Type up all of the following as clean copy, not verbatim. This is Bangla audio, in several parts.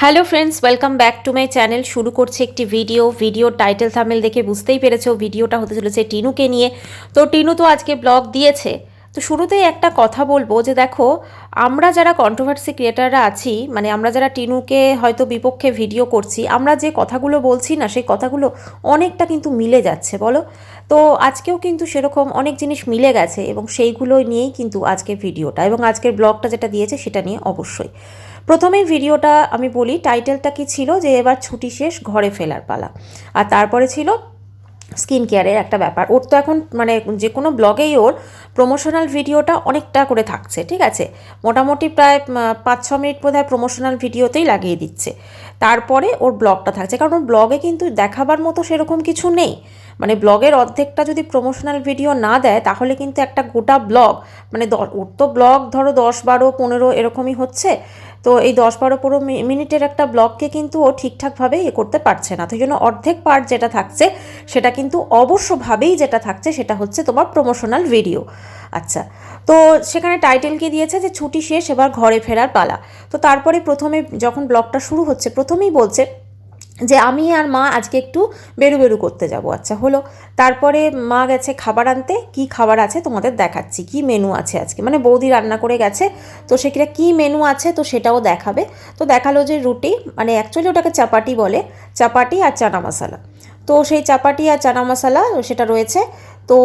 Hello friends, welcome back to my channel. শুরু করছে একটি ভিডিও টাইটেল থাম্বনেল দেখে বুঝতেই পেরেছো ভিডিওটা হতে চলেছে টিনুকে নিয়ে। তো টিনু তো আজকে ব্লগ দিয়েছে। তো শুরুতেই একটা কথা বলবো যে দেখো, আমরা যারা কন্ট্রোভার্সি ক্রিয়েটাররা আছি, মানে আমরা যারা টিনুকে হয়তো বিপক্ষে ভিডিও করছি, আমরা যে কথাগুলো বলছি না, সেই কথাগুলো অনেকটা কিন্তু মিলে যাচ্ছে বলো। তো আজকেও কিন্তু সেরকম অনেক জিনিস মিলে গেছে এবং সেইগুলো নিয়েই কিন্তু আজকের ভিডিওটা এবং আজকের ব্লগটা যেটা দিয়েছে সেটা নিয়ে অবশ্যই। প্রথমেই ভিডিওটা আমি বলি, টাইটেলটা কি ছিল যে এবার ছুটি শেষ, ঘরে ফেরার পালা। আর তারপরে ছিল স্কিন কেয়ারের একটা ব্যাপার। ওর তো এখন মানে যে কোনো ব্লগেই ওর প্রমোশনাল ভিডিওটা অনেকটা করে থাকছে, ঠিক আছে। মোটামুটি প্রায় 5-6 মিনিট বোধহয় প্রমোশনাল ভিডিওতেই লাগিয়ে দিচ্ছে, তারপরে ওর ব্লগটা থাকছে। কারণ ওর ব্লগে কিন্তু দেখাবার মতো সেরকম কিছু নেই। মানে ব্লগের অর্ধেকটা যদি প্রমোশনাল ভিডিও না দেয় তাহলে কিন্তু একটা গোটা ব্লগ, মানে ওর তো ব্লগ ধরো 10-12-15 এরকমই হচ্ছে। তো এই 10-12-15 মিনিটের একটা ব্লগকে কিন্তু ও ঠিকঠাকভাবে করতে পারছে না। তো এই জন্য অর্ধেক পার্ট যেটা থাকছে সেটা কিন্তু অবশ্যভাবেই যেটা থাকছে সেটা হচ্ছে তোমার প্রমোশনাল ভিডিও। আচ্ছা, তো সেখানে টাইটেল কি দিয়েছে যে ছুটি শেষ, এবার ঘরে ফেরার পালা। তো তারপরে প্রথমে যখন ব্লগটা শুরু হচ্ছে প্রথমেই বলছে যে আমি আর মা আজকে একটু বেরু করতে যাব। আচ্ছা হলো, তারপরে মা গেছে খাবার আনতে। কি খাবার আছে তোমাদের দেখাচ্ছি, কি মেনু আছে আজকে, মানে বৌদি রান্না করে গেছে। তো সেখানে কি মেনু আছে তো সেটাও দেখাবে। তো দেখালো যে রুটি, মানে অ্যাকচুয়ালি ওটাকে চাপাটি বলে, চাপাটি আর চানা মশলা। তো সেই চাপাটি আর চানা মশলা সেটা রয়েছে। তো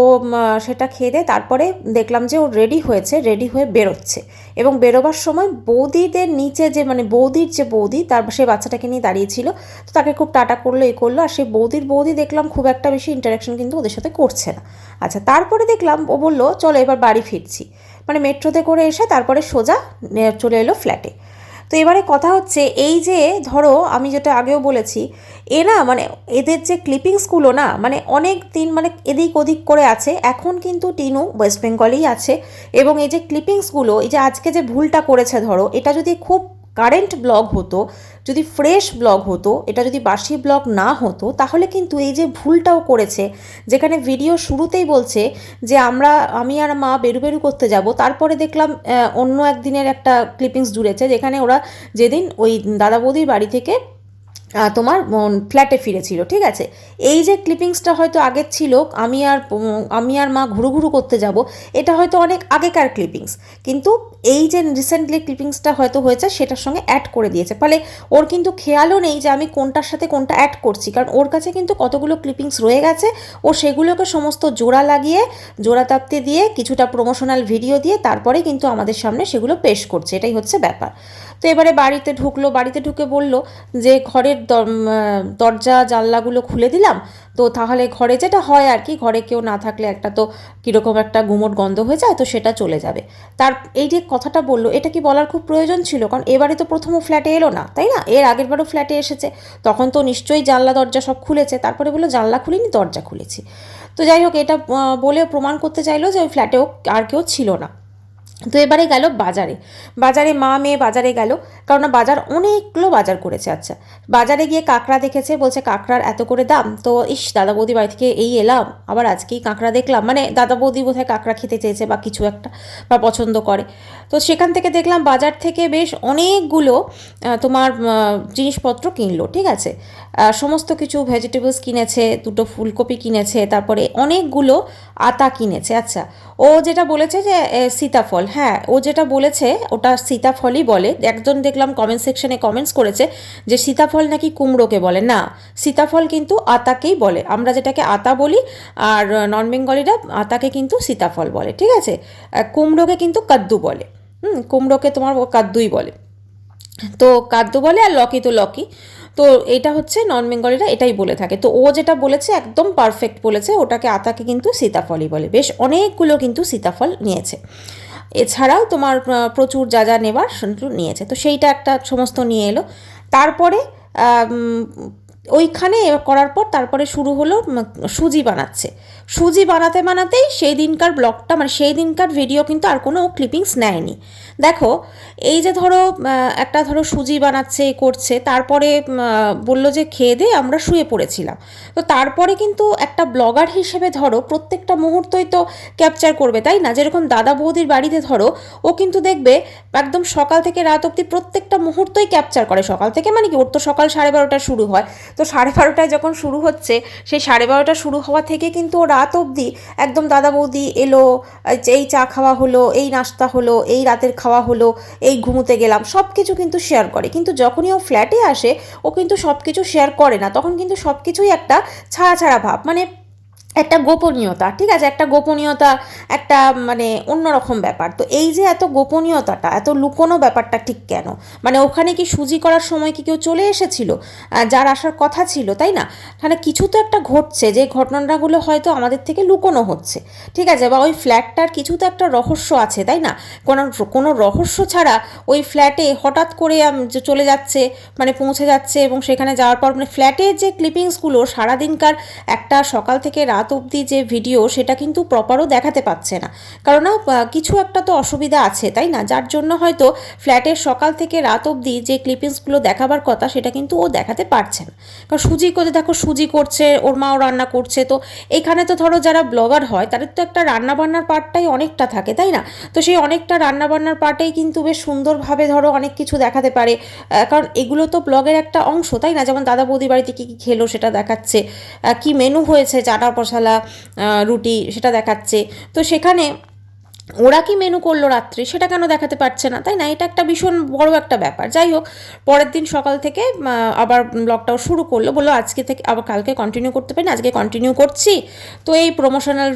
সেটা খেয়ে দিয়ে তারপরে দেখলাম যে ও রেডি হয়েছে, রেডি হয়ে বেরোচ্ছে। এবং বেরোবার সময় বৌদিদের নিচে যে মানে বৌদির যে বৌদি, তার সে বাচ্চাটাকে নিয়ে দাঁড়িয়েছিল। তো তাকে খুব টাটা করলো, এ করলো। আর সেই বৌদি দেখলাম খুব একটা বেশি ইন্টারাকশন কিন্তু ওদের সাথে করছে না। আচ্ছা, তারপরে দেখলাম ও বললো চলো এবার বাড়ি ফিরছি, মানে মেট্রোতে করে এসে তারপরে সোজা চলে এলো ফ্ল্যাটে। তো এবারে কথা হচ্ছে এই যে ধরো আমি যেটা আগেও বলেছি, এ না মানে এদের যে ক্লিপিংসগুলো না মানে অনেক দিন মানে এদিক ওদিক করে আছে। এখন কিন্তু টিনু ওয়েস্ট বেঙ্গলেই আছে এবং এই যে ক্লিপিংসগুলো, এই যে আজকে যে ভুলটা করেছে, ধরো এটা যদি খুব কারেন্ট ব্লগ হতো, যদি ফ্রেশ ব্লগ হতো, এটা যদি বাসি ব্লগ না হতো, তাহলে কিন্তু এই যে ভুলটাও করেছে, যেখানে ভিডিও শুরুতেই বলছে যে আমি আর মা বেরু করতে যাব, তারপরে দেখলাম অন্য একদিনের একটা ক্লিপিংস জুড়েছে যেখানে ওরা যেদিন ওই দাদা বৌদির বাড়ি থেকে তোমার ফ্ল্যাটে ফিরেছিল, ঠিক আছে। এই যে ক্লিপিংসটা হয়তো আগের ছিল, আমি আর মা ঘুরু করতে যাব, এটা হয়তো অনেক আগেকার ক্লিপিংস, কিন্তু এই যে রিসেন্টলি ক্লিপিংসটা হয়তো হয়েছে সেটার সঙ্গে অ্যাড করে দিয়েছে। ফলে ওর কিন্তু খেয়ালও নেই যে আমি কোনটার সাথে কোনটা অ্যাড করছি, কারণ ওর কাছে কিন্তু কতগুলো ক্লিপিংস রয়ে গেছে। ও সেগুলোকে সমস্ত জোড়া লাগিয়ে, জোড়া তাপ্তে দিয়ে, কিছুটা প্রমোশনাল ভিডিও দিয়ে তারপরে কিন্তু আমাদের সামনে সেগুলো পেশ করছে, এটাই হচ্ছে ব্যাপার। তো এবারে বাড়িতে ঢুকলো, বাড়িতে ঢুকে বলল যে ঘরের দরজা জানলাগুলো খুলে দিলাম, তো তাহলে ঘরে যেটা হয় আর কি, ঘরে কেউ না থাকলে একটা তো কীরকম একটা গুমোট গন্ধ হয়ে যায়, তো সেটা চলে যাবে। তার এই যে কথাটা বললো, এটা কি বলার খুব প্রয়োজন ছিল? কারণ এবারে তো প্রথমও ফ্ল্যাটে এলো না, তাই না? এর আগের বারও ফ্ল্যাটে এসেছে, তখন তো নিশ্চয়ই জানলা দরজা সব খুলেছে। তারপরে বললো জানলা খুলিনি, দরজা খুলেছি। তো যাই হোক, এটা বলে প্রমাণ করতে চাইলো যে ওই ফ্ল্যাটেও আর কেউ ছিল না। তো এবারে গেল বাজারে, মা মেয়ে বাজারে গেল, কারণ বাজার অনেকগুলো বাজার করেছে। আচ্ছা, বাজারে গিয়ে কাঁকড়া দেখেছে, বলছে কাঁকড়ার এত করে দাম। তো দাদা বৌদি বাড়ি থেকে এই এলাম, আবার আজকেই কাঁকড়া দেখলাম, মানে দাদা বৌদি বোধহয় কাঁকড়া খেতে চেয়েছে বা কিছু একটা, বা পছন্দ করে। তো সেখান থেকে দেখলাম বাজার থেকে বেশ অনেকগুলো তোমার জিনিসপত্র কিনলো, ঠিক আছে। সমস্ত কিছু ভেজিটেবলস কিনেছে, 2টো ফুলকপি কিনেছে, তারপরে অনেকগুলো আতা কিনেছে। আচ্ছা, ও যেটা বলেছে যে সীতাফল, হ্যাঁ ও যেটা বলেছে ওটা সীতাফলই বলে। একজন দেখলাম কমেন্ট সেকশনে কমেন্টস করেছে যে সীতাফল নাকি কুমড়োকে বলে, না সীতাফল কিন্তু আতাকেই বলে। আমরা যেটাকে আতা বলি আর নন বেঙ্গলিরা আতাকে কিন্তু সীতাফল বলে, ঠিক আছে। কুমড়োকে কিন্তু কাদ্দু বলে, কুমড়োকে তোমার কাদ্দুই বলে। তো কাদ্দু বলে, আর লকি তো লকি। তো এটা হচ্ছে নন বেঙ্গলিরা এটাই বলে থাকে। তো ও যেটা বলেছে একদম পারফেক্ট বলেছে, ওটাকে আতাকে কিন্তু সীতাফলই বলে। বেশ অনেকগুলো কিন্তু সীতাফল নিয়েছে, এছাড়াও তোমার প্রচুর যা নেবার নিয়েছে। তো সেইটা একটা সমস্ত নিয়ে এলো। তারপরে ওইখানে করার পর তারপরে শুরু হলো সুজি বানাচ্ছে। সুজি বানাতেই সেই দিনকার ব্লগটা, মানে সেই দিনকার ভিডিও কিন্তু আর কোনো ক্লিপিংস নেয়নি। দেখো এই যে ধরো একটা ধরো সুজি বানাচ্ছে করছে, তারপরে বললো যে খেয়ে দিয়ে আমরা শুয়ে পড়েছিলাম। তো তারপরে কিন্তু একটা ব্লগার হিসেবে ধরো প্রত্যেকটা মুহূর্তই তো ক্যাপচার করবে, তাই না? যেরকম দাদা বৌদির বাড়িতে ধরো ও কিন্তু দেখবে একদম সকাল থেকে রাত অবধি প্রত্যেকটা মুহূর্তই ক্যাপচার করে। সকাল থেকে মানে কি, ওর তো সকাল 12:30 শুরু হয়, তো 12:30 যখন শুরু হচ্ছে, সেই 12:30 শুরু হওয়া থেকে কিন্তু ও রাত অবধি একদম দাদা বৌদি এলো, এই চা খাওয়া হলো, এই নাস্তা হলো, এই রাতের খাওয়া হলো, এই ঘুমোতে গেলাম, সব কিছু কিন্তু শেয়ার করে। কিন্তু যখনই ও ফ্ল্যাটে আসে ও কিন্তু সব কিছু শেয়ার করে না, তখন কিন্তু সব কিছুই একটা ছাড়া ছাড়া ভাব, মানে একটা গোপনীয়তা, ঠিক আছে, একটা গোপনীয়তা, একটা মানে অন্যরকম ব্যাপার। তো এই যে এত গোপনীয়তাটা, এত লুকোনো ব্যাপারটা ঠিক কেন? মানে ওখানে কি সুজি করার সময় কি কেউ চলে এসেছিল যার আসার কথা ছিল, তাই না? মানে কিছু তো একটা ঘটছে, যে ঘটনাগুলো হয়তো আমাদের থেকে লুকোনো হচ্ছে, ঠিক আছে, বা ওই ফ্ল্যাটটার কিছু তো একটা রহস্য আছে, তাই না? কোনো কোনো রহস্য ছাড়া ওই ফ্ল্যাটে হঠাৎ করে চলে যাচ্ছে, মানে পৌঁছে যাচ্ছে, এবং সেখানে যাওয়ার পর মানে ফ্ল্যাটের যে ক্লিপিংসগুলো সারাদিনকার একটা সকাল থেকে রাত অবধি যে ভিডিও, সেটা কিন্তু প্রপারও দেখাতে পাচ্ছে না, কারণ কিছু একটা তো অসুবিধা আছে, তাই না? যার জন্য হয়তো ফ্ল্যাটের সকাল থেকে রাত অবধি যে ক্লিপিংসগুলো দেখাবার কথা সেটা কিন্তু ও দেখাতে পারছে না। কারণ সুজি করে দেখো, সুজি করছে, ওর মাও রান্না করছে, তো এখানে তো ধরো যারা ব্লগার হয় তাদের তো একটা রান্নাবান্নার পার্টটাই অনেকটা থাকে, তাই না? তো সেই অনেকটা রান্নাবান্নার পার্টেই কিন্তু বেশ সুন্দরভাবে ধরো অনেক কিছু দেখাতে পারে, কারণ এগুলো তো ব্লগের একটা অংশ, তাই না? যেমন দাদা বৌদি বাড়িতে কী কী খেলো সেটা দেখাচ্ছে, কি মেনু হয়েছে, চাটা মশলা, রুটি, সেটা দেখাচ্ছে। তো সেখানে ওরা কি মেনু করলো রাত্রে সেটা কেন দেখাতে পারছে না, তাই না? এটা একটা ভীষণ বড় একটা ব্যাপার। যাই হোক, পরের দিন সকাল থেকে আবার ব্লগটাও শুরু করলো, বললো আজকে থেকে আবার কালকে কন্টিনিউ করতে পারি না, আজকে কন্টিনিউ করছি। তো এই প্রমোশনাল,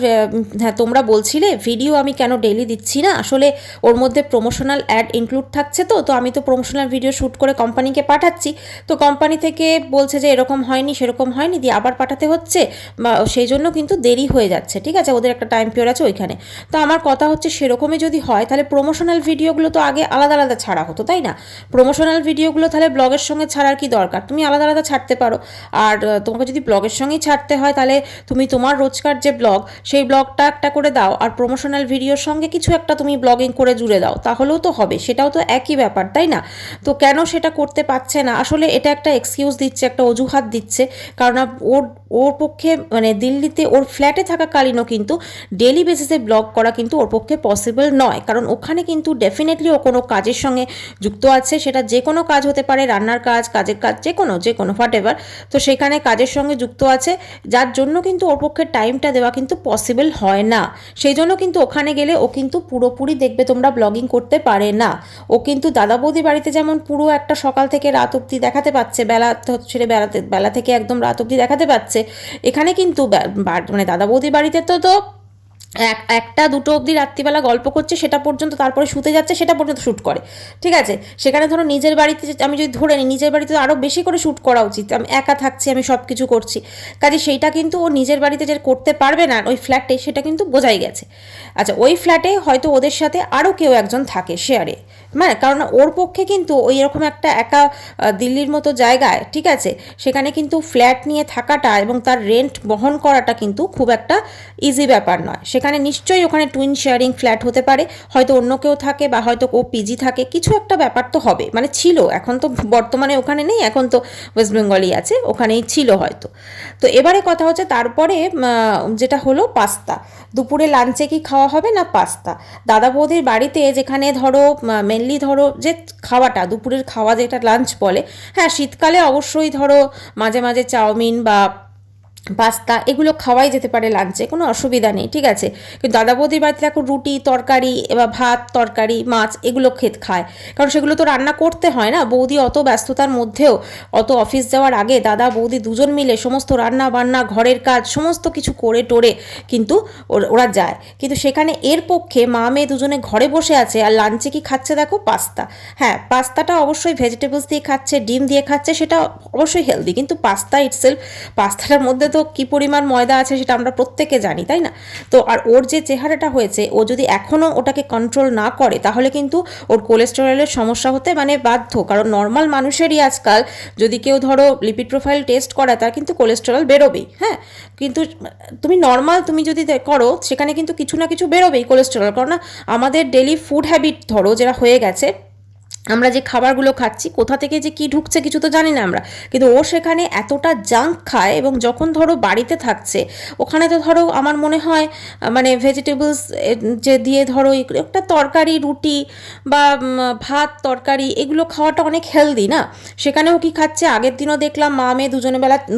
হ্যাঁ তোমরা বলছিলে ভিডিও আমি কেন ডেইলি দিচ্ছি না, আসলে ওর মধ্যে প্রমোশনাল অ্যাড ইনক্লুড থাকছে, তো আমি তো প্রমোশনাল ভিডিও শ্যুট করে কোম্পানিকে পাঠাচ্ছি, তো কোম্পানি থেকে বলছে যে এরকম হয়নি সেরকম হয়নি, দিয়ে আবার পাঠাতে হচ্ছে, বা সেই জন্য কিন্তু দেরি হয়ে যাচ্ছে, ঠিক আছে, ওদের একটা টাইম পিরিয়ড আছে ওইখানে। তো আমার কথা হচ্ছে সেরকমই যদি হয় তাহলে প্রমোশনাল ভিডিওগুলো তো আগে আলাদা আলাদা ছাড়া হতো, তাই না? প্রমোশনাল ভিডিওগুলো তাহলে ব্লগের সঙ্গে ছাড়ার কি দরকার? তুমি আলাদা আলাদা ছাড়তে পারো। আর তোমাকে যদি ব্লগের সঙ্গেই ছাড়তে হয় তাহলে তুমি তোমার রোজকার যে ব্লগ সেই ব্লগটা একটা করে দাও, আর প্রমোশনাল ভিডিওর সঙ্গে কিছু একটা তুমি ব্লগিং করে জুড়ে দাও, তাহলেও তো হবে, সেটাও তো একই ব্যাপার, তাই না? তো কেন সেটা করতে পারছে না? আসলে এটা একটা এক্সকিউজ দিচ্ছে, একটা অজুহাত দিচ্ছে, কারণ ওর ওর পক্ষে মানে দিল্লিতে ওর ফ্ল্যাটে থাকাকালীনও কিন্তু ডেলি বেসিসে ব্লগ করা কিন্তু ওর পক্ষে পসিবল নয়, কারণ ওখানে কিন্তু ডেফিনেটলি ও কোনো কাজের সঙ্গে যুক্ত আছে, সেটা যে কোনো কাজ হতে পারে, রান্নার কাজ, কাজের কাজ, যে কোনো হোয়াট এভার। তো সেখানে কাজের সঙ্গে যুক্ত আছে, যার জন্য কিন্তু ওর পক্ষে টাইমটা দেওয়া কিন্তু পসিবল হয় না। সেই জন্য কিন্তু ওখানে গেলে ও কিন্তু পুরোপুরি দেখবে তোমরা ব্লগিং করতে পারে না। ও কিন্তু দাদা বৌদি বাড়িতে যেমন পুরো একটা সকাল থেকে রাত অবধি দেখাতে পাচ্ছে, ছেড়ে বেলা থেকে একদম রাত অবধি দেখাতে পাচ্ছে, এখানে কিন্তু মানে দাদা বৌদি বাড়িতে তো একটা দুটো অবধি রাত্রিবেলা গল্প করছে সেটা পর্যন্ত, তারপরে শুতে যাচ্ছে সেটা পর্যন্ত শ্যুট করে, ঠিক আছে। সেখানে ধরো নিজের বাড়িতে আমি যদি ধরে নিই, নিজের বাড়িতে আরও বেশি করে শ্যুট করা উচিত, আমি একা থাকছি, আমি সব কিছু করছি, কাজে সেইটা কিন্তু ও নিজের বাড়িতে যে করতে পারবে না ওই ফ্ল্যাটে, সেটা কিন্তু বোঝাই গেছে। আচ্ছা, ওই ফ্ল্যাটে হয়তো ওদের সাথে আরও কেউ একজন থাকে শেয়ারে, মানে কারণ ওর পক্ষে কিন্তু ওই রকম একটা একা দিল্লির মতো জায়গায়, ঠিক আছে, সেখানে কিন্তু ফ্ল্যাট নিয়ে থাকাটা এবং তার রেন্ট বহন করাটা কিন্তু খুব একটা ইজি ব্যাপার নয়। সেখানে নিশ্চয়ই ওখানে টুইন শেয়ারিং ফ্ল্যাট হতে পারে, হয়তো অন্য কেউ থাকে, বা হয়তো ও পিজি থাকে, কিছু একটা ব্যাপার তো হবে, মানে ছিল, এখন তো বর্তমানে ওখানে নেই, এখন তো ওয়েস্ট বেঙ্গলই আছে, ওখানেই ছিল হয়তো। তো এবারে কথা হচ্ছে তারপরে যেটা হলো পাস্তা, দুপুরে লাঞ্চে কি খাওয়া হবে না পাস্তা। দাদা বৌদির বাড়িতে যেখানে ধরো মেনলি ধরো যে খাওয়াটা দুপুরের খাওয়া যেটা লাঞ্চ বলে, হ্যাঁ শীতকালে অবশ্যই ধরো মাঝে মাঝে চাউমিন বা পাস্তা এগুলো খাওয়াই যেতে পারে লাঞ্চে, কোনো অসুবিধা নেই, ঠিক আছে। কিন্তু দাদা বৌদির বাড়িতে এখন রুটি তরকারি বা ভাত তরকারি মাছ এগুলো খায়, কারণ সেগুলো তো রান্না করতে হয় না। বৌদি অত ব্যস্ততার মধ্যেও, অত অফিস যাওয়ার আগে দাদা বৌদি দুজন মিলে সমস্ত রান্না বান্না ঘরের কাজ সমস্ত কিছু করে টোরে কিন্তু ওরা যায়। কিন্তু সেখানে এর পক্ষে মা মেয়ে দুজনে ঘরে বসে আছে, আর লাঞ্চে কি খাচ্ছে দেখো, পাস্তা। হ্যাঁ, পাস্তাটা অবশ্যই ভেজিটেবলস দিয়ে খাচ্ছে, ডিম দিয়ে খাচ্ছে, সেটা অবশ্যই হেলদি, কিন্তু পাস্তা ইটসেলফ, পাস্তাটার মধ্যে তো কী পরিমাণ ময়দা আছে সেটা আমরা প্রত্যেকে জানি, তাই না? তো আর ওর যে চেহারাটা হয়েছে, ও যদি এখনও ওটাকে কন্ট্রোল না করে তাহলে কিন্তু ওর কোলেস্টেরলের সমস্যা হতে মানে বাধ্য। কারণ নর্মাল মানুষেরই আজকাল যদি কেউ ধরো লিপিড প্রোফাইল টেস্ট করায় তার কিন্তু কোলেস্টেরল বেরোবেই, হ্যাঁ। কিন্তু তুমি নর্মাল তুমি যদি করো সেখানে কিন্তু কিছু না কিছু বেরোবেই কোলেস্টেরল, কারণ আমাদের ডেলি ফুড হ্যাবিট ধরো যেটা হয়ে গেছে, আমরা যে খাবারগুলো খাচ্ছি কোথা থেকে যে কি ঢুকছে কিছু তো জানি না আমরা, কিন্তু ও সেখানে এতটা জাঙ্ক খায়। এবং যখন ধরো বাড়িতে থাকছে ওখানে তো ধরো আমার মনে হয় মানে ভেজিটেবলস যে দিয়ে ধরো একটা তরকারি রুটি বা ভাত তরকারি এগুলো খাওয়াটা অনেক হেলদি না। সেখানেও কি খাচ্ছে, আগের দিনও দেখলাম মা মেয়ে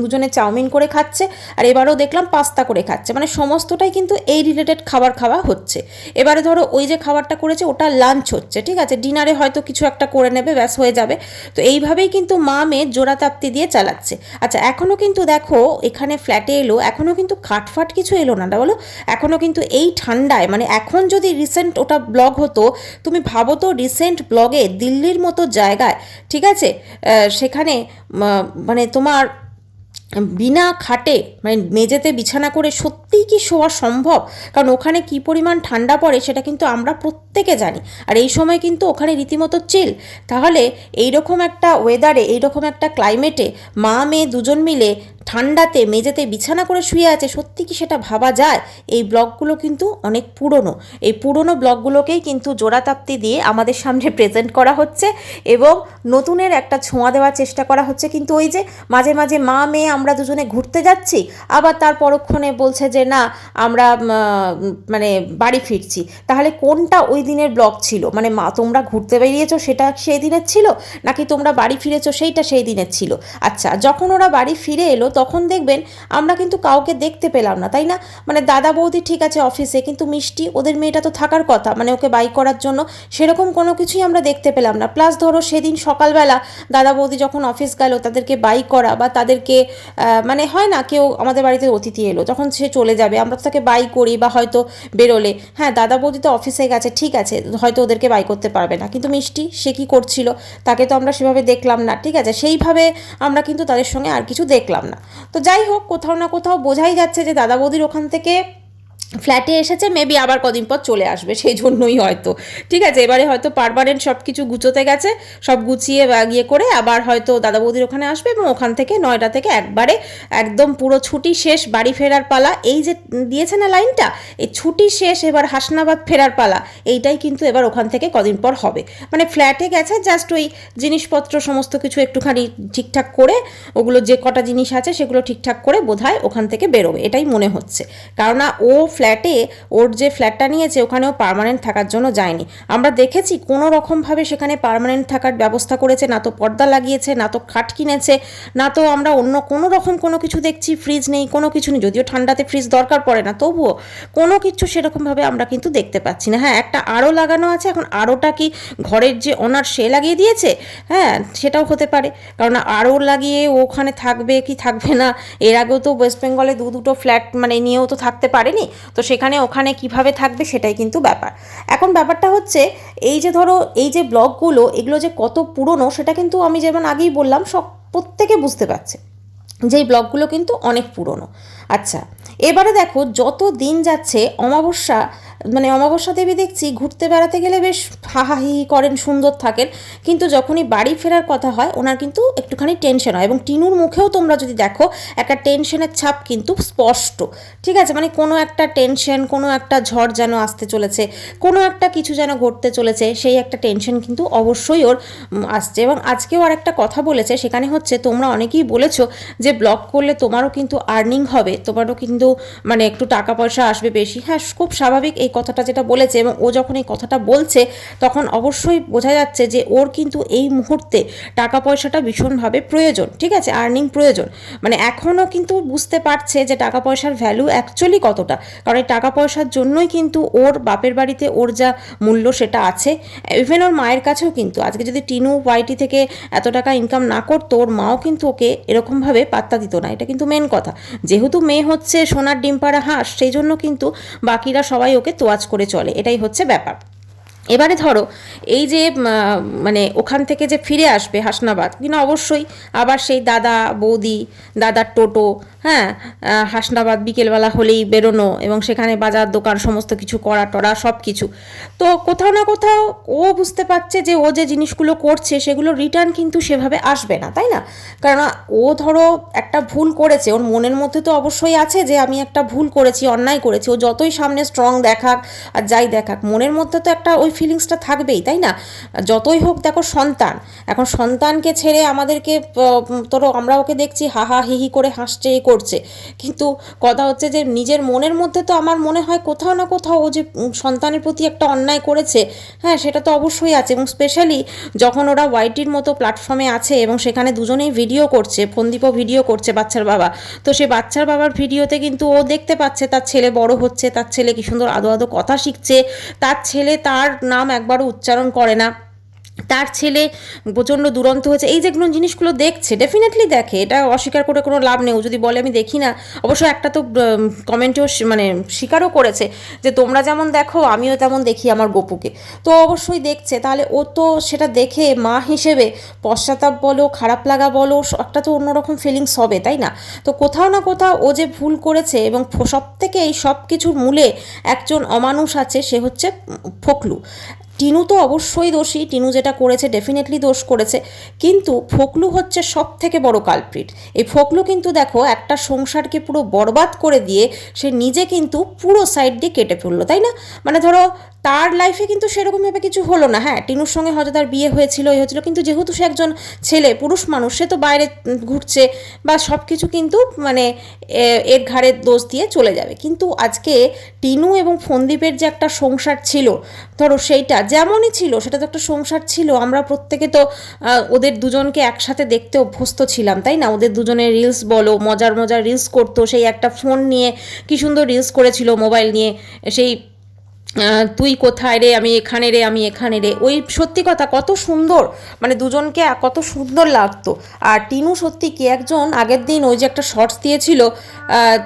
দুজনে চাউমিন করে খাচ্ছে, আর এবারেও দেখলাম পাস্তা করে খাচ্ছে, মানে সমস্তটাই কিন্তু এই রিলেটেড খাবার খাওয়া হচ্ছে। এবারে ধরো ওই যে খাবারটা করেছে ওটা লাঞ্চ হচ্ছে, ঠিক আছে, ডিনারে হয়তো কিছু একটা করে নেবে, ব্যাস হয়ে যাবে। তো এইভাবেই কিন্তু মা মেয়ে জোড়াতাপ্তি দিয়ে চালাচ্ছে। আচ্ছা, এখনও কিন্তু দেখো এখানে ফ্ল্যাটে এলো, এখনও কিন্তু খাটফাট কিছু এলো না বলো, এখনও কিন্তু এই ঠান্ডায়, মানে এখন যদি রিসেন্ট ওটা ব্লগ হতো, তুমি ভাবো তো রিসেন্ট ব্লগে দিল্লির মতো জায়গায়, ঠিক আছে, সেখানে মানে তোমার বিনা খাটে মানে মেঝেতে বিছানা করে সত্যিই কি শোয়া সম্ভব? কারণ ওখানে কী পরিমাণ ঠান্ডা পড়ে সেটা কিন্তু আমরা প্রত্যেকে জানি, আর এই সময় কিন্তু ওখানে রীতিমতো চিল। তাহলে এইরকম একটা ওয়েদারে, এইরকম একটা ক্লাইমেটে মা মেয়ে দুজন মিলে ঠান্ডাতে মেঝেতে বিছানা করে শুয়ে আছে, সত্যি কি সেটা ভাবা যায়? এই ব্লগগুলো কিন্তু অনেক পুরনো, এই পুরনো ব্লগগুলোকেই কিন্তু জোড়াতাপ্তি দিয়ে আমাদের সামনে প্রেজেন্ট করা হচ্ছে এবং নতুনের একটা ছোঁয়া দেওয়ার চেষ্টা করা হচ্ছে। কিন্তু ওই যে মাঝে মাঝে মা মেয়ে আমরা দুজনে ঘুরতে যাচ্ছি, আবার তার পরক্ষণে বলছে যে না আমরা মানে বাড়ি ফিরছি। তাহলে কোনটা ওই দিনের ব্লগ ছিল? মানে মা তোমরা ঘুরতে বেরিয়েছো সেটা সেই দিনের ছিল, নাকি তোমরা বাড়ি ফিরেছো সেইটা সেই দিনের ছিল? আচ্ছা, যখন ওরা বাড়ি ফিরে এলো তখন দেখবেন আমরা কিন্তু কাউকে দেখতে পেলাম না, তাই না? মানে দাদা বৌদি ঠিক আছে অফিসে, কিন্তু মিষ্টি ওদের মেয়েটা তো থাকার কথা, মানে ওকে বাই করার জন্য, সেরকম কোনো কিছুই আমরা দেখতে পেলাম না। প্লাস ধরো সেদিন সকালবেলা দাদা বৌদি যখন অফিস গেল তাদেরকে বাই করা বা তাদেরকে মানে হয় না কেউ আমাদের বাড়িতে অতিথি এলো যখন সে চলে যাবে আমরা তো তাকে বাই করি, বা হয়তো বেরোলে, হ্যাঁ দাদা বৌদি তো অফিসে গেছে ঠিক আছে হয়তো ওদেরকে বাই করতে পারবে না, কিন্তু মিষ্টি সে কী করছিল তাকে তো আমরা সেভাবে দেখলাম না, ঠিক আছে, সেইভাবে আমরা কিন্তু তাদের সঙ্গে আর কিছু দেখলাম না। তো যাই হোক, কোথাও না কোথাও বোঝাই যাচ্ছে যে দাদা বৌদির ওখান থেকে ফ্ল্যাটে এসেছে, মেবি আবার কদিন পর চলে আসবে, সেই জন্যই হয়তো, ঠিক আছে, এবারে হয়তো পার্মানেন্ট সব কিছু গুছোতে গেছে, সব গুছিয়ে গিয়ে করে আবার হয়তো দাদা বৌদির ওখানে আসবে এবং ওখান থেকে 9টা থেকে একবারে একদম পুরো ছুটি শেষ, বাড়ি ফেরার পালা। এই যে দিয়েছে না লাইনটা, এই ছুটি শেষ এবার হাসনাবাদ ফেরার পালা, এইটাই কিন্তু এবার ওখান থেকে কদিন পর হবে। মানে ফ্ল্যাটে গেছে জাস্ট ওই জিনিসপত্র সমস্ত কিছু একটুখানি ঠিকঠাক করে, ওগুলো যে কটা জিনিস আছে সেগুলো ঠিকঠাক করে বোধহয় ওখান থেকে বেরোবে, এটাই মনে হচ্ছে। কারণ ও ফ্ল্যাটে, ওর যে ফ্ল্যাটটা নিয়েছে ওখানেও পার্মানেন্ট থাকার জন্য যায়নি। আমরা দেখেছি কোনো রকমভাবে সেখানে পার্মানেন্ট থাকার ব্যবস্থা করেছে, না তো পর্দা লাগিয়েছে, না তো খাট কিনেছে, না তো আমরা অন্য কোনো রকম কোনো কিছু দেখছি, ফ্রিজ নেই, কোনো কিছু নেই, যদিও ঠান্ডাতে ফ্রিজ দরকার পড়ে না, তবুও কোনো কিছু সেরকমভাবে আমরা কিন্তু দেখতে পাচ্ছি না। হ্যাঁ, একটা আরও লাগানো আছে, এখন আরোটা কি ঘরের যে ওনার সে লাগিয়ে দিয়েছে? হ্যাঁ, সেটাও হতে পারে, কারণ আরও লাগিয়ে ওখানে থাকবে কি থাকবে না, এর আগেও তো ওয়েস্ট বেঙ্গলে দুটো ফ্ল্যাট মানে নিয়েও তো থাকতে পারেনি, তো সেখানে ওখানে কিভাবে থাকবে সেটাই কিন্তু ব্যাপার। এখন ব্যাপারটা হচ্ছে এই যে ধরো এই যে ব্লগগুলো এগুলো যে কত পুরনো সেটা কিন্তু আমি যেমন আগেই বললাম সব প্রত্যেকে বুঝতে পারছে যে এই ব্লগগুলো কিন্তু অনেক পুরনো। আচ্ছা, এবারে দেখো যত দিন যাচ্ছে অমাবস্যা মানে অমাবস্যা দেবী দেখছি ঘুরতে বেড়াতে গেলে বেশ হাহাহি করেন, সুন্দর থাকেন, কিন্তু যখনই বাড়ি ফেরার কথা হয় ওনার কিন্তু একটুখানি টেনশন হয়, এবং টিনুর মুখেও তোমরা যদি দেখো একটা টেনশনের ছাপ কিন্তু স্পষ্ট, ঠিক আছে, মানে কোনো একটা টেনশন, কোনো একটা ঝড় যেন আসতে চলেছে, কোনো একটা কিছু যেন ঘটতে চলেছে, সেই একটা টেনশন কিন্তু অবশ্যই ওর আসছে। এবং আজকেও আর একটা কথা বলেছে, সেখানে হচ্ছে তোমরা অনেকেই বলেছো যে ব্লগ করলে তোমারও কিন্তু আর্নিং হবে, তোমারও কিন্তু মানে একটু টাকা পয়সা আসবে বেশি। হ্যাঁ, খুব স্বাভাবিক এই কথাটা যেটা বলেছে, এবং ও যখন এই কথাটা বলছে তখন অবশ্যই বোঝা যাচ্ছে যে ওর কিন্তু এই মুহূর্তে টাকা পয়সাটা ভীষণভাবে প্রয়োজন, ঠিক আছে, আর্নিং প্রয়োজন, মানে এখনও কিন্তু বুঝতে পারছে যে টাকা পয়সার ভ্যালু অ্যাকচুয়ালি কতটা, কারণ এই টাকা পয়সার জন্যই কিন্তু ওর বাপের বাড়িতে ওর যা মূল্য সেটা আছে। ইভেন ওর মায়ের কাছেও কিন্তু আজকে যদি টিনু ওয়াইটি থেকে এত টাকা ইনকাম না করতো ওর মাও কিন্তু ওকে এরকমভাবে পাত্তা দিত না, এটা কিন্তু মেন কথা। যেহেতু মেয়ে হচ্ছে সোনার ডিম পাড়া হাঁস, সেই জন্য কিন্তু বাকিরা সবাই ওকে তোয়াজ করে চলে, এটাই হচ্ছে ব্যাপার। এবারে ধরো এই যে মানে ওখান থেকে যে ফিরে আসবে হাসনাবাদ কিনা, অবশ্যই আবার সেই দাদা বৌদি, দাদার টোটো, হ্যাঁ, হাসনাবাদ বিকেলবেলা হলেই বেরোনো এবং সেখানে বাজার দোকান সমস্ত কিছু করা টরা সব কিছু। তো কোথাও না কোথাও ও বুঝতে পারছে যে ও যে জিনিসগুলো করছে সেগুলো রিটার্ন কিন্তু সেভাবে আসবে না, তাই না? কারণ ও ধরো একটা ভুল করেছে, ওর মনের মধ্যে তো অবশ্যই আছে যে আমি একটা ভুল করেছি, অন্যায় করেছি। ও যতই সামনে স্ট্রং দেখাক আর যাই দেখাক, মনের মধ্যে তো একটা ওই ফিলিংসটা থাকবেই, তাই না? যতই হোক, দেখো সন্তান, এখন সন্তানকে ছেড়ে আমাদেরকে ধরো আমরা ওকে দেখছি হা হা হি হি করে হাসছে করছে, কিন্তু কথা হচ্ছে যে নিজের মনের মধ্যে তো আমার মনে হয় কোথাও না কোথাও ও যে সন্তানের প্রতি একটা অন্যায় করেছে, হ্যাঁ, সেটা তো অবশ্যই আছে। এবং স্পেশালি যখন ওরা ওয়াইটির মতো প্ল্যাটফর্মে আছে এবং সেখানে দুজনেই ভিডিও করছে, ফন্দীপও ভিডিও করছে বাচ্চার বাবা, তো সে বাচ্চার বাবার ভিডিওতে কিন্তু ও দেখতে পাচ্ছে তার ছেলে বড় হচ্ছে, তার ছেলে কি সুন্দর আদো আদো কথা শিখছে, তার ছেলে তার নাম একবারও উচ্চারণ করে না, তার ছেলে প্রচণ্ড দুরন্ত হয়েছে, এই যেগুলো জিনিসগুলো দেখছে, ডেফিনেটলি দেখে, এটা অস্বীকার করে কোনো লাভ নেই। ও যদি বলে আমি দেখি না, অবশ্য একটা তো কমেন্টেও মানে স্বীকারও করেছে যে তোমরা যেমন দেখো আমিও তেমন দেখি আমার গপুকে, তো অবশ্যই দেখছে। তাহলে ও তো সেটা দেখে মা হিসেবে পশ্চাতাপ বলো, খারাপ লাগা বলো, একটা তো অন্যরকম ফিলিংস হবে, তাই না? তো কোথাও না কোথাও ও যে ভুল করেছে, এবং সব থেকে এই সব কিছুর মূলে একজন অমানুষ আছে, সে হচ্ছে ফকলু। টিনু তো অবশ্যই দোষী, টিনু যেটা করেছে ডেফিনেটলি দোষ করেছে, কিন্তু ফকলু হচ্ছে সব থেকে বড় কালপ্রিট। এই ফকলু কিন্তু দেখো একটা সংসারকে পুরো বরবাদ করে দিয়ে সে নিজে কিন্তু পুরো সাইড দিয়ে কেটে ফেললো, তাই না? মানে ধরো তার লাইফে কিন্তু সেরকমভাবে কিছু হলো না, হ্যাঁ, টিনুর সঙ্গে হয়তো তার বিয়ে হয়েছিল এই হয়েছিল, কিন্তু যেহেতু সে একজন ছেলে পুরুষ মানুষ, সে তো বাইরে ঘুরছে বা সব কিছু কিন্তু মানে এর ঘাড়ে দোষ দিয়ে চলে যাবে। কিন্তু আজকে টিনু এবং ফন্দীপের যে একটা সংসার ছিল, ধরো সেইটা যেমনই ছিল, সেটা তো একটা সংসার ছিল। আমরা প্রত্যেকে তো ওদের দুজনকে একসাথে দেখতে অভ্যস্ত ছিলাম, তাই না? ওদের দুজনের রিলস বলো, মজার মজার রিলস করতো, সেই একটা ফোন নিয়ে কি সুন্দর রিলস করেছিল, মোবাইল নিয়ে, সেই তুই কোথায় রে, আমি এখানে রে, আমি এখানে রে, ওই সত্যি কথা কত সুন্দর, মানে দুজনকে কত সুন্দর লাগতো। আর টিনু সত্যি কি একজন, আগের দিন ওই যে একটা শর্টস দিয়েছিল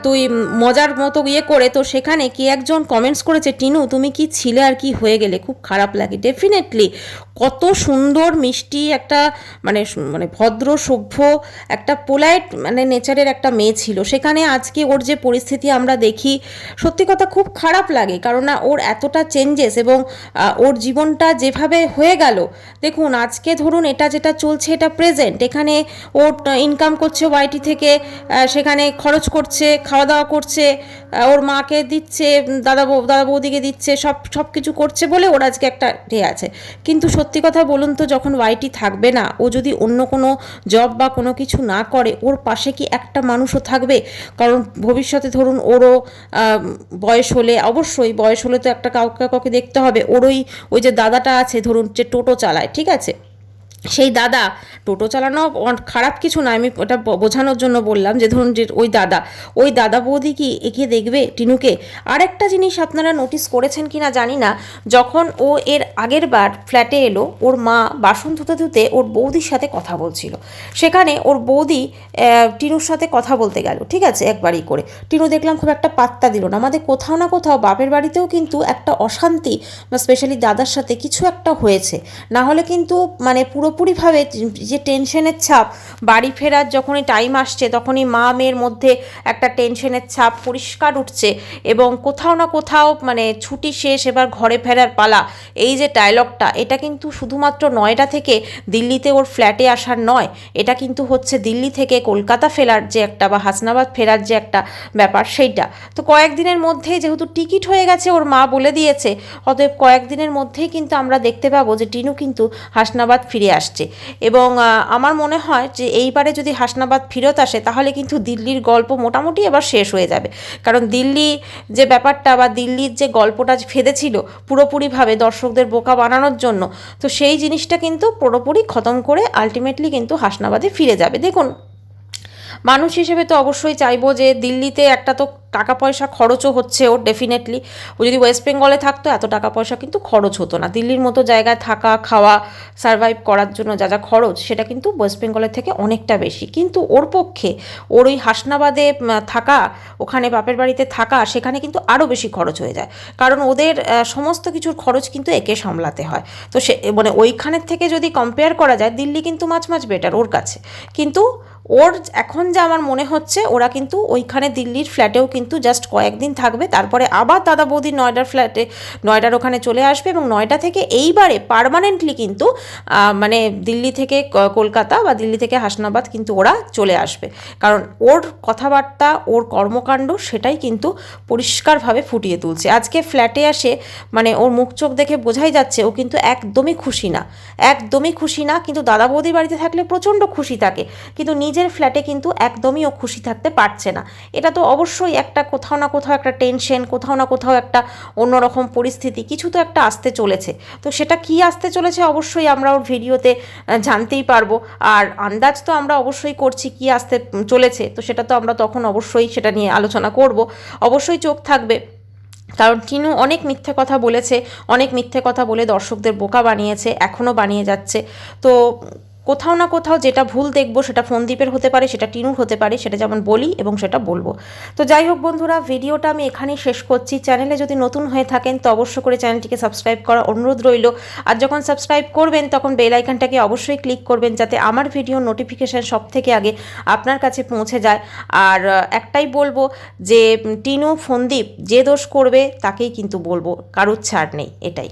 তুই মজার মতো ইয়ে করে, তো সেখানে কি একজন কমেন্টস করেছে, টিনু তুমি কি ছিলে আর কি হয়ে গেলে, খুব খারাপ লাগে। ডেফিনেটলি কত সুন্দর মিষ্টি একটা মানে মানে ভদ্র সভ্য একটা পোলাইট মানে নেচারের একটা মেয়ে ছিল, সেখানে আজকে ওর যে পরিস্থিতি আমরা দেখি, সত্যি কথা খুব খারাপ লাগে। কারণ না ওর এতটা চেঞ্জেস এবং ওর জীবনটা যেভাবে হয়ে গেল, দেখুন আজকে ধরুন এটা যেটা চলছে এটা প্রেজেন্ট, এখানে ওর ইনকাম করছে ওয়াইটি থেকে, সেখানে খরচ করছে, খাওয়া দাওয়া করছে, ওর মাকে দিচ্ছে, দাদা বৌদিকে দিচ্ছে, সব কিছু করছে বলে ওর আজকে একটা আছে। কিন্তু সত্যি কথা বলুন তো, যখন ওয়াইটি থাকবে না, ও যদি অন্য কোনো জব বা কোনো কিছু না করে, ওর পাশে কি একটা মানুষও থাকবে? কারণ ভবিষ্যতে ধরুন ওরও বয়স হলে, অবশ্যই বয়স হলে তো একটা কাউকে দেখতে হবে। ওই যে দাদাটা আছে ধরুন, যে টোটো চালায়, ঠিক আছে, সেই দাদা, টোটো চালানো খারাপ কিছু না, আমি ওটা বোঝানোর জন্য বললাম যে ধরুন যে ওই দাদা বৌদি কি এগিয়ে দেখবে টিনুকে? আরেকটা জিনিস আপনারা নোটিস করেছেন কি না জানি না, যখন ও এর আগের বার ফ্ল্যাটে এলো, ওর মা বাসন ধুতে ধুতে ওর বৌদির সাথে কথা বলছিল, সেখানে ওর বৌদি টিনুর সাথে কথা বলতে গেল, ঠিক আছে, একবারই করে। টিনু দেখলাম খুব একটা পাত্তা দিল না। আমাদের কোথাও না কোথাও বাপের বাড়িতেও কিন্তু একটা অশান্তি বা স্পেশালি দাদার সাথে কিছু একটা হয়েছে, না হলে কিন্তু মানে পুরোপুরিভাবে যে টেনশনের ছাপ, বাড়ি ফেরার যখনই টাইম আসছে তখনই মা মেয়ের মধ্যে একটা টেনশনের ছাপ পরিষ্কার উঠছে, এবং কোথাও না কোথাও মানে ছুটি শেষ, এবার ঘরে ফেরার পালা, এই যে ডায়লগটা, এটা কিন্তু শুধুমাত্র নয়ডা থেকে দিল্লিতে ওর ফ্ল্যাটে আসার নয়, এটা কিন্তু হচ্ছে দিল্লি থেকে কলকাতা ফেরার যে একটা বা হাসনাবাদ ফেরার যে একটা ব্যাপার, সেইটা তো কয়েকদিনের মধ্যেই যেহেতু টিকিট হয়ে গেছে, ওর মা বলে দিয়েছে, অতএব কয়েকদিনের মধ্যেই কিন্তু আমরা দেখতে পাবো যে টিনু কিন্তু হাসনাবাদ ফিরে আসছে। এবং আমার মনে হয় যে এইবারে যদি হাসনাবাদ ফিরত আসে, তাহলে কিন্তু দিল্লির গল্প মোটামুটি এবার শেষ হয়ে যাবে। কারণ দিল্লি যে ব্যাপারটা বা দিল্লির যে গল্পটা ফেঁদেছিল পুরোপুরিভাবে দর্শকদের বোকা বানানোর জন্য, তো সেই জিনিসটা কিন্তু পুরোপুরি খতম করে আলটিমেটলি কিন্তু হাসনাবাদে ফিরে যাবে। দেখুন, মানুষ হিসেবে তো অবশ্যই চাইবো যে দিল্লিতে একটা তো টাকা পয়সা খরচও হচ্ছে ওর ডেফিনেটলি। ও যদি ওয়েস্ট বেঙ্গলে থাকতো এত টাকা পয়সা কিন্তু খরচ হতো না। দিল্লির মতো জায়গায় থাকা খাওয়া সার্ভাইভ করার জন্য যা যা খরচ সেটা কিন্তু ওয়েস্ট বেঙ্গলের থেকে অনেকটা বেশি। কিন্তু ওর পক্ষে ওর ওই হাসনাবাদে থাকা, ওখানে বাপের বাড়িতে থাকা, সেখানে কিন্তু আরও বেশি খরচ হয়ে যায়, কারণ ওদের সমস্ত কিছুর খরচ কিন্তু একে সামলাতে হয়। তো সে মানে ওইখানের থেকে যদি কম্পেয়ার করা যায় দিল্লি কিন্তু মাছ বেটার ওর কাছে। কিন্তু ওর এখন যা আমার মনে হচ্ছে ওরা কিন্তু ওইখানে দিল্লির ফ্ল্যাটেও কিন্তু জাস্ট কয়েকদিন থাকবে, তারপরে আবার দাদা বৌদি নয়ডার ফ্ল্যাটে নয়ডার ওখানে চলে আসবে, এবং নয়ডা থেকে এইবারে পার্মানেন্টলি কিন্তু মানে দিল্লি থেকে কলকাতা বা দিল্লি থেকে হাসনাবাদ কিন্তু ওরা চলে আসবে। কারণ ওর কথাবার্তা, ওর কর্মকাণ্ড সেটাই কিন্তু পরিষ্কারভাবে ফুটিয়ে তুলছে। আজকে ফ্ল্যাটে আসে মানে ওর মুখ চোখ দেখে বোঝাই যাচ্ছে ও কিন্তু একদমই খুশি না, একদমই খুশি না। কিন্তু দাদা বৌদির বাড়িতে থাকলে প্রচণ্ড খুশি থাকে, কিন্তু নিজের ফ্ল্যাটে কিন্তু একদমই ও খুশি থাকতে পারছে না। এটা তো অবশ্যই একটা কোথাও না কোথাও একটা টেনশন, কোথাও না কোথাও একটা অন্যরকম পরিস্থিতি কিছু তো একটা আসতে চলেছে। তো সেটা কি আসতে চলেছে অবশ্যই আমরা ওর ভিডিওতে জানতেই পারবো। আর আন্দাজ তো আমরা অবশ্যই করছি কি আসতে চলেছে, তো সেটা তো আমরা তখন অবশ্যই সেটা নিয়ে আলোচনা করব। অবশ্যই চোখ থাকবে, কারণ টিনু অনেক মিথ্যে কথা বলেছে, অনেক মিথ্যে কথা বলে দর্শকদের বোকা বানিয়েছে, এখনও বানিয়ে যাচ্ছে। তো কোথাও না কোথাও যেটা ভুল দেখবো সেটা ফোনদীপের হতে পারে, সেটা টিনুর হতে পারে, সেটা যেমন বলি এবং সেটা বলবো। তো যাই হোক বন্ধুরা, ভিডিওটা আমি এখানেই শেষ করছি। চ্যানেলে যদি নতুন হয়ে থাকেন তো অবশ্য করে চ্যানেলটিকে সাবস্ক্রাইব করার অনুরোধ রইল। আর যখন সাবস্ক্রাইব করবেন তখন বেল আইকনটাকে অবশ্যই ক্লিক করবেন, যাতে আমার ভিডিও নোটিফিকেশান সব থেকে আগে আপনার কাছে পৌঁছে যায়। আর একটাই বলবো যে টিনু ফোনদীপ যে দোষ করবে তাকেই কিন্তু বলবো, কারুর ছাড় নেই, এটাই।